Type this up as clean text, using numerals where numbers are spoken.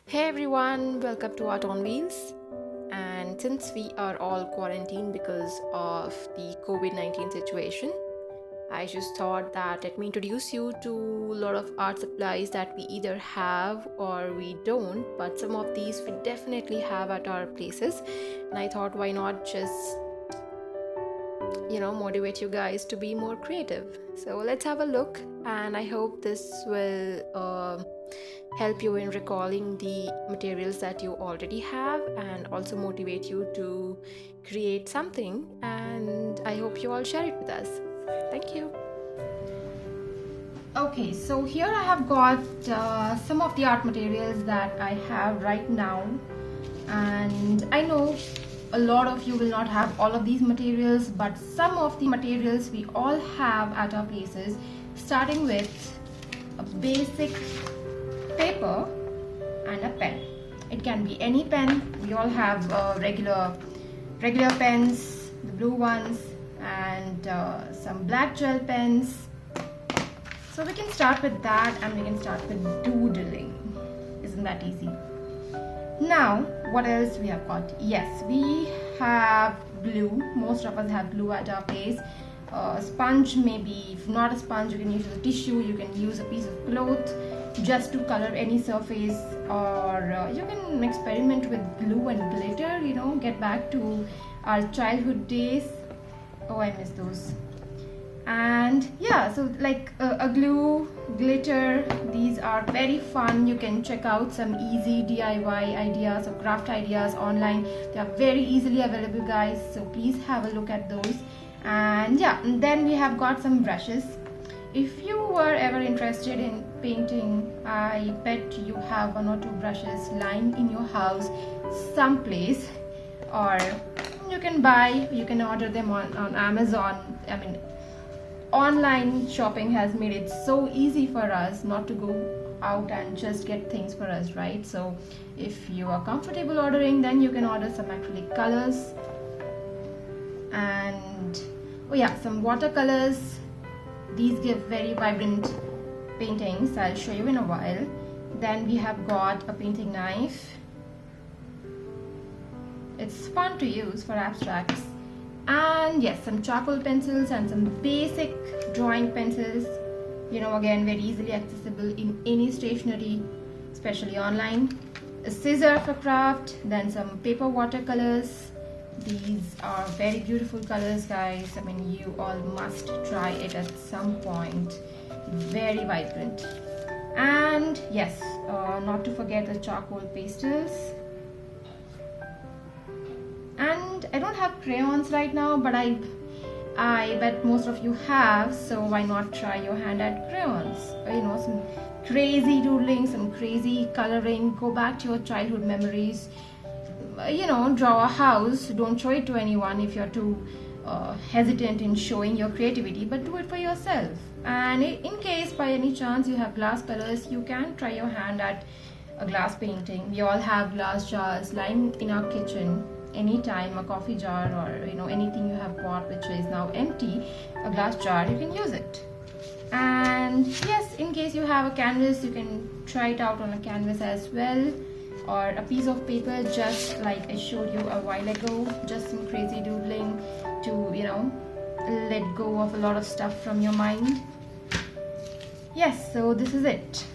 Hey everyone, welcome to Art on Wheels. And since we are all quarantined because of the COVID-19 situation, I just thought that let me introduce you to a lot of art supplies that we either have or we don't, but some of these we definitely have at our places. And I thought, why not just motivate you guys to be more creative. So let's have a look, and I hope this will help you in recalling the materials that you already have and also motivate you to create something. And I hope you all share it with us. Thank you. Okay, so here I have got some of the art materials that I have right now, and I know a lot of you will not have all of these materials, but some of the materials we all have at our places, starting with a basic paper and a pen. It can be any pen. We all have regular pens, the blue ones, and some black gel pens. So we can start with that, and we can start with doodling. Isn't that easy? Now, what else we have got? Yes, we have glue. Most of us have glue at our place. A sponge, maybe. If not a sponge, you can use a tissue. You can use a piece of cloth just to color any surface, or you can experiment with glue and glitter. Get back to our childhood days. Oh, I miss those. And yeah, so like a glue, glitter, these are very fun. You can check out some easy DIY ideas or craft ideas online. They are very easily available, guys, so please have a look at those. And yeah, and then we have got some brushes. If you were ever interested in painting, I bet you have one or two brushes lying in your house someplace, or you can order them on Amazon. Online shopping has made it so easy for us not to go out and just get things for us, right? So if you are comfortable ordering, then you can order some acrylic colors, and some watercolors. These give very vibrant paintings. I'll show you in a while. Then we have got a painting knife. It's fun to use for abstracts. And yes, some charcoal pencils and some basic drawing pencils. Again, very easily accessible in any stationery, especially online. A scissor for craft, then some paper watercolors. These are very beautiful colors, guys. You all must try it at some point. Very vibrant. And yes, not to forget the charcoal pastels. And I don't have crayons right now, but I bet most of you have, so why not try your hand at crayons? Some crazy doodling, some crazy coloring. Go back to your childhood memories. Draw a house. Don't show it to anyone if you're too hesitant in showing your creativity, but do it for yourself. And in case by any chance you have glass colors, you can try your hand at a glass painting. We all have glass jars lying in our kitchen. Anytime, a coffee jar or anything you have bought which is now empty, a glass jar, you can use it. And yes, in case you have a canvas, you can try it out on a canvas as well, or a piece of paper, just like I showed you a while ago. Just some crazy doodling to let go of a lot of stuff from your mind. Yes, so this is it.